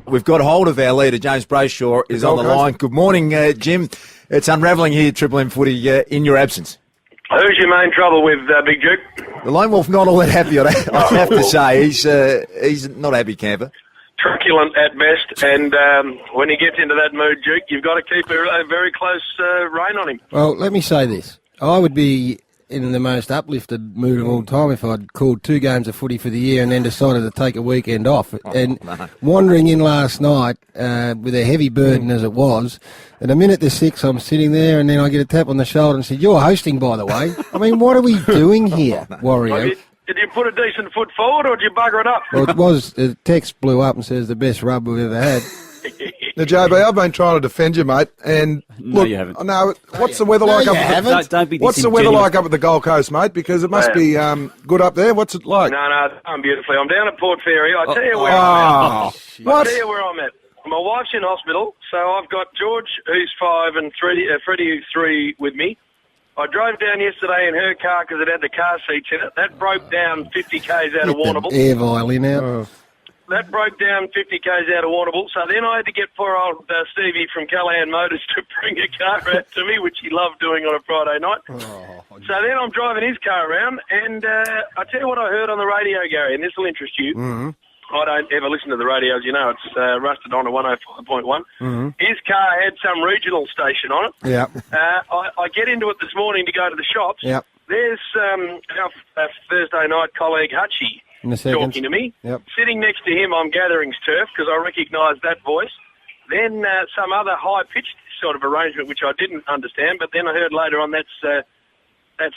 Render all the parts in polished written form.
we've got hold of our leader, James Brayshaw, is on the line. Good morning, Jim. It's unravelling here, Triple M Footy, in your absence. Who's your main trouble with Big Duke? The Lone Wolf not all that happy, I have to say. He's not a happy camper. Truculent at best, and when he gets into that mood, Duke, you've got to keep a very close rein on him. Well, let me say this. I would be in the most uplifted mood of all time if I'd called 2 games of footy for the year and then decided to take a weekend off. Wandering in last night with a heavy burden as it was, at a minute to 6 I'm sitting there and then I get a tap on the shoulder and said, "You're hosting, by the way." I mean, what are we doing here, Warrior? Did you put a decent foot forward or did you bugger it up? Well, it was. The text blew up and says the best rub we've ever had. Now, JB, I've been trying to defend you, mate. And no, look, you haven't. No, what's the weather like up? Don't be what's the weather like up at the Gold Coast, mate? Because it must be good up there. What's it like? No, I'm beautifully. I'm down at Port Fairy. I tell you where I'm at. What? I tell you where I'm at. My wife's in hospital, so I've got George, who's 5, and Freddie, who's 3, with me. I drove down yesterday in her car because it had the car seats in it. That broke down 50 k's out of Warrnambool. Air violin out. That broke down 50 k's out of Warrnambool. So then I had to get poor old Stevie from Callahan Motors to bring a car out to me, which he loved doing on a Friday night. So then I'm driving his car around, and I tell you what I heard on the radio, Gary, and this will interest you. Mm-hmm. I don't ever listen to the radio, as you know. It's rusted on to 105.1. Mm-hmm. His car had some regional station on it. Yeah. I get into it this morning to go to the shops. Yep. There's our Thursday night colleague Hutchie talking to me. Yep. Sitting next to him, I'm gathering turf because I recognise that voice. Then some other high-pitched sort of arrangement, which I didn't understand, but then I heard later on that's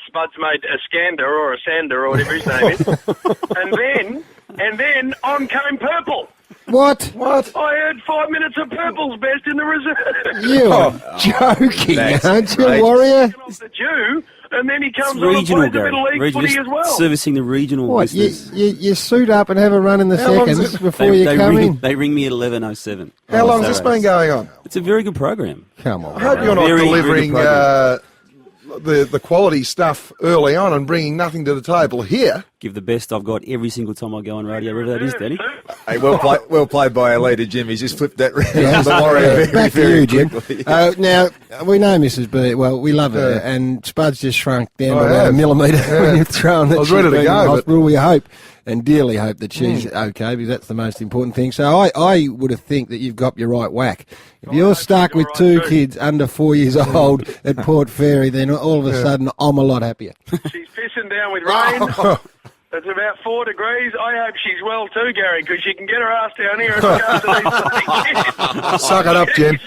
Spud's mate a Skander or a Sander or whatever his name is. And then on came Purple. What? I heard 5 minutes of Purple's best in the reserve. You're joking, aren't you, great. Warrior? Off the Jew, and then he comes It's on regional, and plays the Middle League footy as well. Servicing the regional What? listeners. You suit up and have a run in the How long is seconds it? before you come in? They ring me at 11:07. How long has this been going on? It's a very good program. Come on. I hope you're not Very, very delivering good the quality stuff early on and bringing nothing to the table here. Give the best I've got every single time I go on radio, wherever that is, Danny. Hey, well played by our leader, Jim. He's just flipped that round. Yeah. The Warrior Back to very you, Jim. quickly. Now, we know Mrs. B. Well, we love her, and Spud's just shrunk down I by about have. a millimetre when you've thrown that I was she's ready to been in go, but- hospital. We hope, and dearly hope, that she's okay, because that's the most important thing. So I would have think that you've got your right whack. If you're stuck with 2 kids under 4 years old at Port Fairy, then all of a sudden I'm a lot happier. She's pissing down with rain. It's about 4 degrees. I hope she's well too, Gary, because she can get her ass down here and look after these bloody kids. Suck it up, Jim.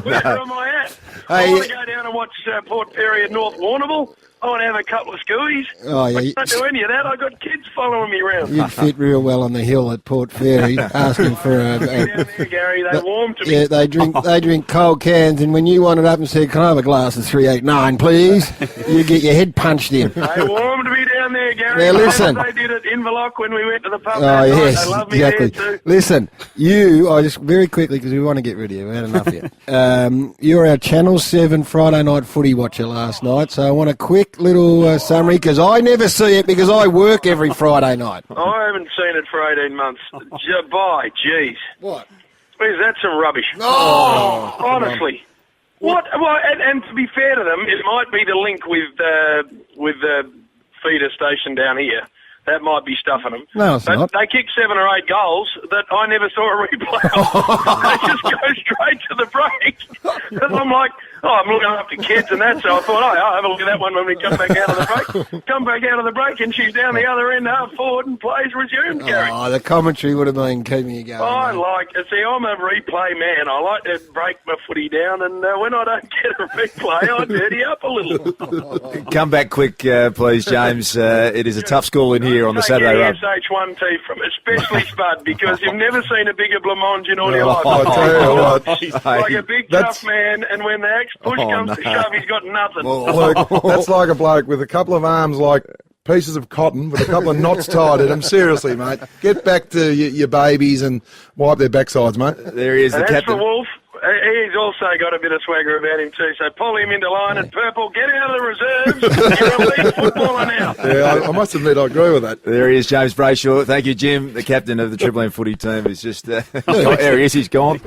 Where am I at? I want to go down and watch Port Fairy at North Warrnambool. I want to have a couple of scooies. Oh, yeah. I don't do any of that. I've got kids following me around. You'd fit real well on the hill at Port Fairy, asking for a... Down there, Gary, they warm to me. Yeah, they drink cold cans, and when you wanted up and said, "Can I have a glass of 389, please?" you get your head punched in. They warm to me down there, Gary. Now, listen. They did at Inverloch when we went to the pub Oh, that night. yes, They love me exactly. there too. Listen, I just very quickly, because we want to get rid of you. We had enough yet. You're our Channel 7 Friday night footy watcher last night, so I want a quick little summary, because I never see it because I work every Friday night. I haven't seen it for 18 months. Bye, jeez. What? Is that some rubbish? Oh, honestly. What? Well, and to be fair to them, it might be the link with the feeder station down here. That might be stuffing them. No, it's but not. They kicked 7 or 8 goals that I never saw a replay of. They just go straight to the break. And I'm like, I'm looking after kids and that, so I thought, I'll have a look at that one when we come back out of the break. Come back out of the break, and she's down the other end, half forward, and plays resumed, Gary. Oh, the commentary would have been keeping you going. I'm a replay man. I like to break my footy down, and when I don't get a replay, I dirty up a little. Come back quick, please, James. It is a tough school in here on the Saturday run. SH1T from especially Spud, because you've never seen a bigger blancmange in all your life. I tell you what. Like a big tough man, and when the push comes to shove, he's got nothing. Bloke, that's like a bloke with a couple of arms like pieces of cotton with a couple of knots tied in them. Seriously, mate. Get back to your babies and wipe their backsides, mate. There he is, the And as for captain. Wolf, He's also got a bit of swagger about him too, so pull him into line. And Purple, get out of the reserves. You're a lead footballer now. Yeah, I must admit I agree with that. There he is, James Brayshaw. Thank you, Jim, the captain of the Triple M footy team. He's just, there he is, he's gone.